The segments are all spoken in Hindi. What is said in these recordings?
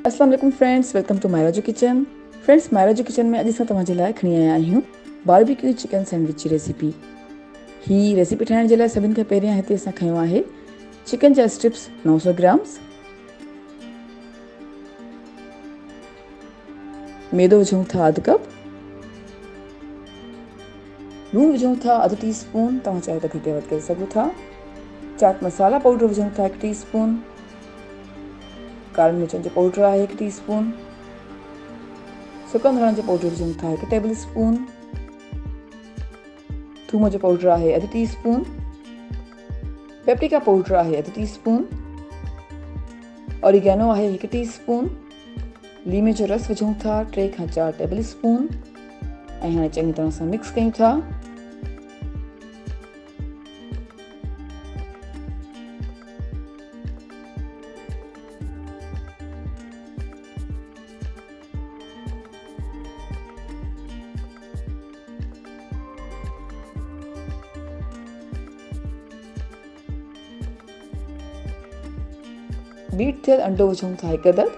अस्सलाम वालेकुम friends, welcome to Mayraju kitchen. Friends, Mayraju kitchen में अॼु असां तव्हांजे लाइ खणी आया आहियूं बारबेक्यू चिकन सैंडविच जी रेसिपी। ही रेसिपी ठाहिण जे लाइ सभिनि खां पहिरियां हिते असां खयो आहे चिकन जा स्ट्रिप्स 900 ग्राम्स, मैदो विझूं था अधु कप, लूणु विझूं था अधु टी स्पून, तव्हां चाहियो त घटि वधि करे सघो था। चाट मसाला पाउडर विझूं था 1 टीस्पून, कारनि मिर्चनि जो पाउडर आहे 1 टीस्पून, सुका धाणनि जो पाउडर विझूं था 1 टेबल स्पून, थूम जो पाउडर आहे अधु टीस्पून, पेप्रिका पाउडर आहे अधु टीस्पून, ऑरिगेनो आहे 1 टीस्पून, लीमे जो रस विझूं था 3 खां 4 टेबल स्पून ऐं हाणे चङी तरह सां मिक्स कयूं था। बीट थियल अंडो विझूं था 1 अदद,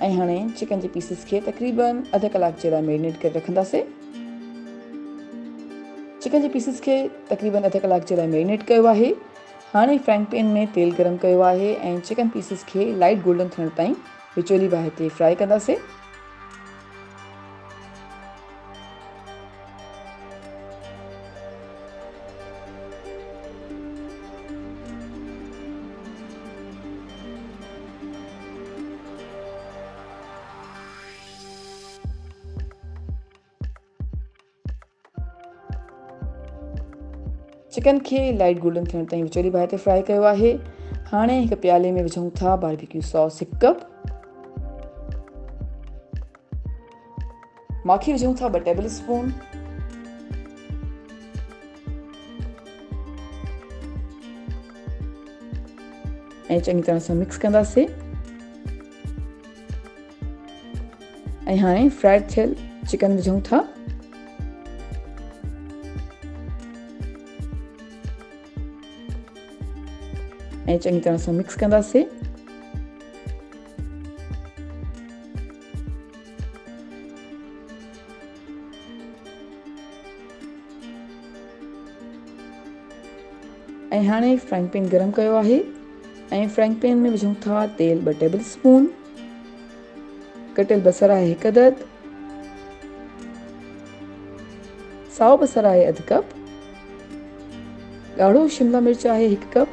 ऐं हाणे चिकन जे पीसिस खे तक़रीबन अधु कलाक जे लाइ मैरिनेट करे रखंदासीं। चिकन जे पीसिस खे तक़रीबन अधु कलाक जे लाइ मैरिनेट कयो आहे। हाणे फ्राइंग पैन में तेल गरम कयो आहे ऐं चिकन पीसिस खे लाइट गोल्डन थियण ताईं विचोली बाहि ते फ्राई कंदासीं। चिकन खे लाइट गोल्डन थियण ताईं विचोली बाहि ते फ्राई कयो आहे। हाणे हिकु प्याले में विझूं था बारबेक्यू सॉस 1 कप, माखी विझूं था 2 टेबल स्पून, ऐं चङी तरह सां मिक्स कंदासीं। ऐं हाणे फ्राइड थियल चिकन विझूं था, ऐं चङी तरह सां मिक्स कंदासीं। ऐं हाणे फ्राइंग पैन गरम कयो आहे ऐं फ्राइंग पैन में विझूं था तेल 2 टेबल स्पून, कटियल बसर आहे 1 अदद, साओ बसर आहे अधु कप, ॻाढ़ो शिमला मिर्च आहे 1 कप,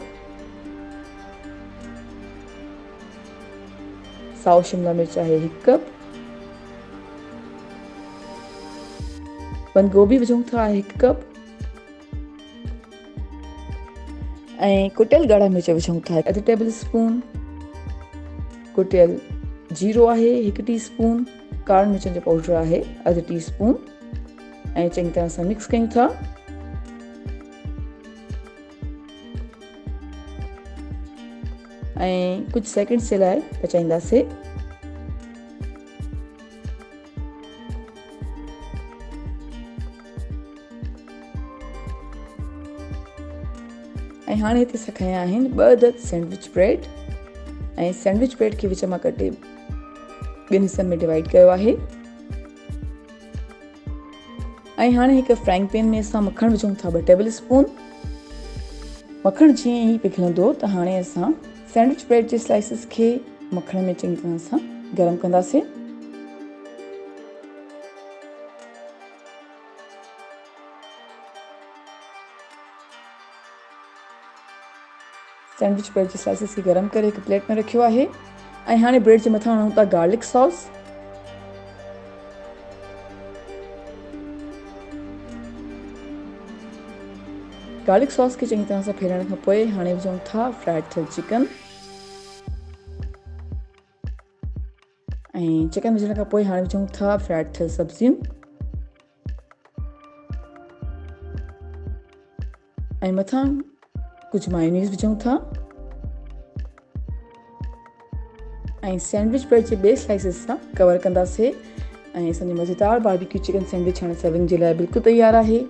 साओ शिमला मिर्च आहे 1 कप, बंद गोभी विझूं था 1 कप, ऐं कुटियल ॻाढ़ा मिर्च विझूं था अधु टेबल स्पून, कुटियल जीरो आहे 1 टीस्पून, कारनि मिर्चनि जो पाउडर आहे अधु टीस्पून, ऐं चङी तरह सां मिक्स कयूं था। ऐं कुझु सेकंड्स जे लाइ पचाईंदासीं। ऐं हाणे हिते असां खया आहिनि 2 अदद सैंडविच ब्रेड, ऐं सैंडविच ब्रेड खे विच मां कटे 2 हिस्सनि में डिवाइड कयो आहे। ऐं हाणे हिकु फ्राइंग पैन में असां मखणु विझूं था 2 टेबल स्पून। मखणु जीअं ई पिघलंदो त हाणे असां सैंडविच ब्रेड जे स्लाइसिस खे मखण में चङी तरह सां गरम कंदासीं। सैंडविच ब्रेड जे स्लाइसिस खे गरम करे हिकु प्लेट में रखियो आहे। ऐं हाणे ब्रेड जे मथां हणूं था गार्लिक सॉस, गार्लिक सॉस खे चङी तरह सां फेरण खां पोइ हाणे विझूं था फ्राइड थियल चिकन, ऐं चिकन विझण खां पोइ हाणे विझूं था फ्राइड थियल सब्जियूं, ऐं मथां कुझु मायोनीज़ विझूं था, ऐं सैंडविच ब्रेड जे ॿिए स्लाइसिस सां कवर कंदासीं ऐं असांजी मज़ेदार बारबेक्यू चिकन सैंडविच हाणे सर्विंग जे लाइ बिल्कुलु तयारु आहे।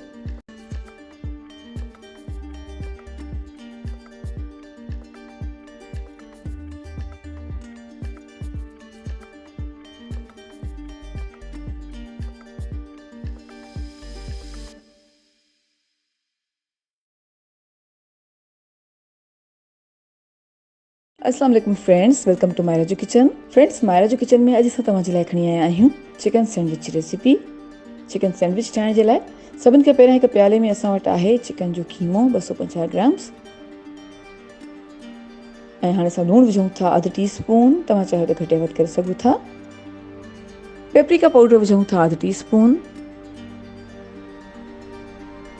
अस्सलाम वालेकुम फ्रेंड्स, वेलकम टू मायरा जो किचन। फ्रेंड्स, मायरा जो किचन में अॼु असां तव्हांजे लाइ खणी आया आहियूं चिकन सैंडविच जी रेसिपी। चिकन सैंडविच ठाहिण जे लाइ सभिनि खां पहिरियों हिकु प्याले में असां वटि आहे चिकन जो कीमो 250 ग्राम्स। ऐं हाणे असां लूणु विझूं था अधु टी स्पून, तव्हां चाहियो त घटि वधि करे सघो था। पेपरिका पाउडर विझूं था अधु टी स्पून।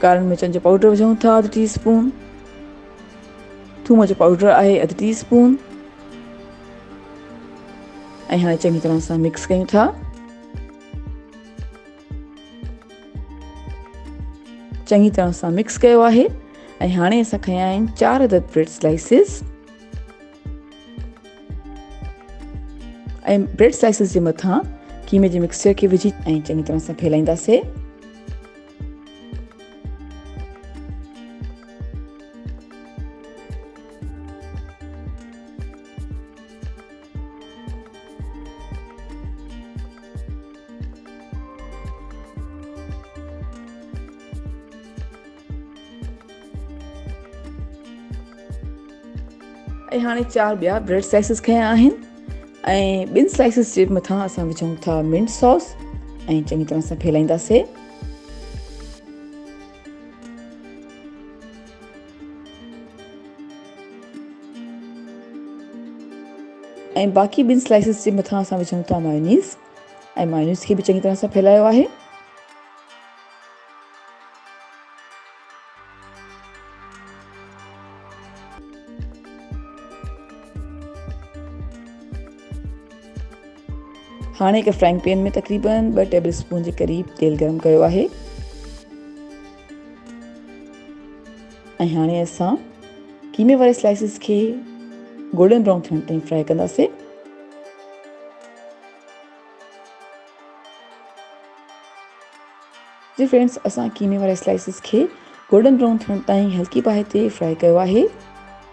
कारनि मिर्चनि जो पाउडर विझूं था अधु टी स्पून। थूम जो पाउडर आहे अधु टी स्पून। ऐं हाणे चङी तरह सां मिक्स कयूं था। चङी तरह सां मिक्स कयो आहे। ऐं हाणे असां खंया आहिनि 4 अदद ब्रेड स्लाइसिस। ऐं ब्रेड स्लाइसिस जे मथां कीमे जे मिक्सचर खे विझी ऐं चङी तरह सां फैलाईंदासीं। ऐं हाणे 4 ॿिया ब्रेड स्लाइसिस खंया आहिनि। ऐं 2 स्लाइसिस जे मथां असां विझूं था मिंट सॉस ऐं चङी तरह सां फैलाईंदासीं। ऐं बाक़ी 2 स्लाइसिस जे मथां असां विझूं था मायोनीज़ ऐं मायोनीज़ खे बि चङी तरह सां फैलायो आहे। हाणे हिकु फ्राइंग पैन में तक़रीबन 2 टेबल स्पून जे क़रीब तेल गरम कयो आहे। ऐं हाणे असां कीमे वारे स्लाइसिस खे गोल्डन ब्राउन थियण ताईं फ्राई कंदासीं। जी फ्रेंड्स, असां कीमे वारे स्लाइसिस खे गोल्डन ब्राउन थियण ताईं हल्की बाहि ते फ्राई कयो आहे।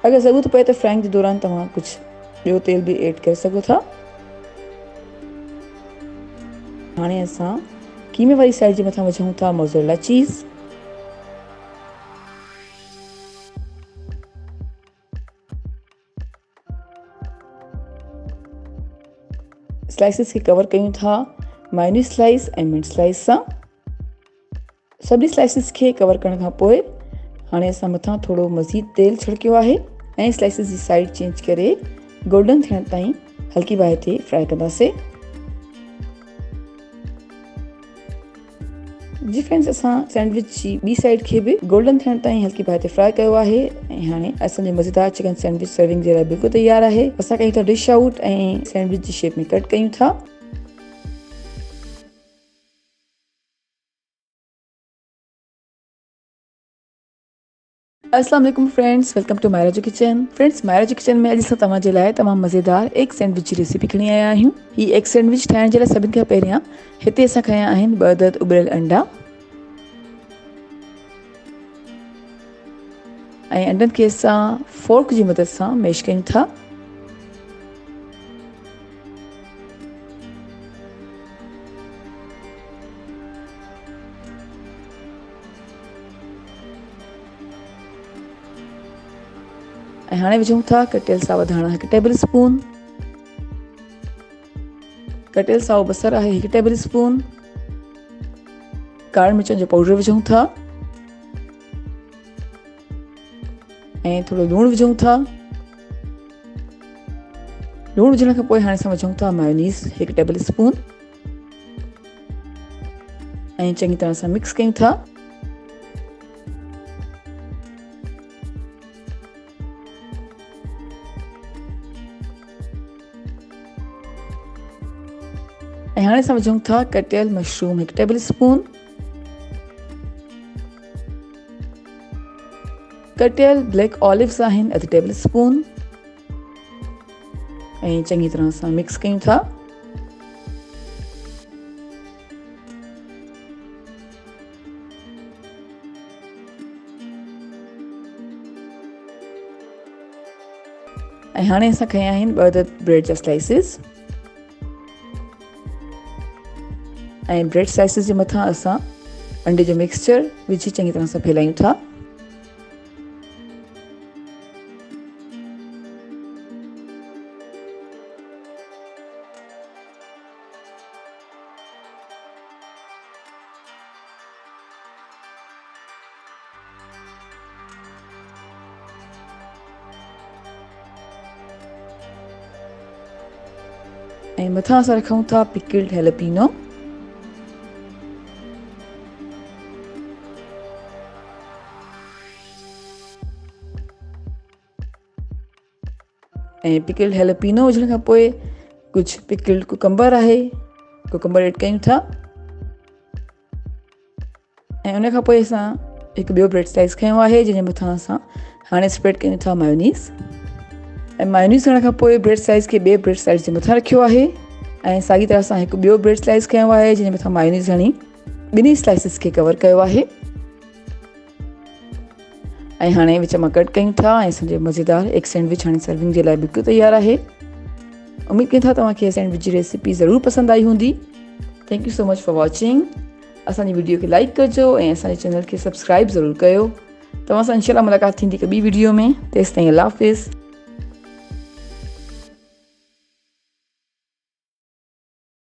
अगरि ज़रूरत पए त फ्राइंग जे दौरान तव्हां कुझु ॿियो तेल बि ऐड करे सघो था। हाणे असां कीमे वारी साइड जे मथां विझूं था मोज़रेला चीज़। स्लाइसिस खे कवर कयूं था मायोनीज़ स्लाइस ऐं मिंट स्लाइस सां। सभिनी स्लाइसिस खे कवर करण खां पोइ हाणे असां मथां थोरो मज़ीद तेल छिड़कियो आहे ऐं स्लाइसिस जी साइड चेंज करे गोल्डन थियण ताईं हल्की बाहि ते फ्राई कंदासीं। जी फ्रेंड्स, असां सैंडविच जी ॿी साइड खे बि गोल्डन थियण ताईं हल्की बाहि ते फ्राई कयो आहे। ऐं हाणे असांजे मज़ेदार चिकन सैंडविच सर्विंग जे लाइ बिल्कुलु तयारु आहे। असां कयूं था डिश आउट ऐं सैंडविच जी शेप में कट कयूं था। अस्सलाम वालेकुम फ्रेंड्स, वेलकम टू मायरा जो किचन। फ्रेंड्स, मायरा जो किचन में अॼु असां तव्हांजे लाइ तमामु मज़ेदार एग सैंडविच जी रेसिपी खणी आया आहियूं। ही एग सैंडविच ठाहिण जे लाइ सभिनि खां पहिरियां हिते असां खंया आहिनि 2 अदद उबलियल अंडा। ऐं अंडनि खे असां फोर्क जी मदद सां मैश कयूं था। ऐं हाणे विझूं था कटियल सावा धाणा 1 टेबल स्पून। कटियल साओ बसर आहे 1 टेबल स्पून। कारी मिर्चनि जो पाउडर विझूं था ऐं थोरो लूणु विझूं था। लूणु विझण खां पोइ हाणे असां विझूं था मायोनीज़ 1 टेबल स्पून ऐं चङी तरह सां मिक्स कयूं था। ऐं हाणे असां विझूं था कटियल मशरूम 1 टेबल स्पून। कटियल ब्लैक ऑलिव्स आहिनि 1/2 टेबल स्पून ऐं चङी तरह सां मिक्स कयूं था। ऐं हाणे असां खयां आहिनि 2 अदद ब्रेड जा स्लाइसिस ऐं ब्रेड स्लाइसिस जे मथां असां अंडे जो मिक्सचर विझी चङी तरह सां फैलायूं था। ऐं मथां असां रखूं था पिकल्ड हैलापिनो ऐं पिकल्ड हैलापिनो विझण खां पोइ कुझु पिकल्ड कुकम्बर आहे, कुकम्बर एड कयूं था ऐं उन खां पोइ असां हिकु ॿियो ब्रेड स्लाइस खयों आहे जंहिंजे मथां असां हाणे स्प्रेड कयूं था मायोनीज़ ऐं मायोनीज़ करण खां पोइ ब्रेड स्लाइस खे ॿिए ब्रेड स्लाइस जे मथां रखियो आहे ऐं साॻी तरह सां हिकु ॿियो ब्रेड स्लाइस खयों आहे जंहिंजे मथां मायोनीज़ हणी ॿिन्ही स्लाइसिस खे कवर कयो आहे ऐं हाणे विच मां कट कयूं था ऐं असांजो मज़ेदार एग सैंडविच हाणे सर्विंग जे लाइ बिल्कुलु तयारु आहे। उमेदु कयूं था तव्हांखे सैंडविच जी रेसिपी ज़रूरु पसंदि आई हूंदी। Thank you so much for watching. असांजी वीडियो खे लाइक कजो ऐं असांजे चैनल खे सब्सक्राइब ज़रूरु कयो। तव्हां सां इंशाल्लाह मुलाक़ात थींदी हिकु ॿी वीडियो में। तेसिताईं अल्लाह हाफ़िज़।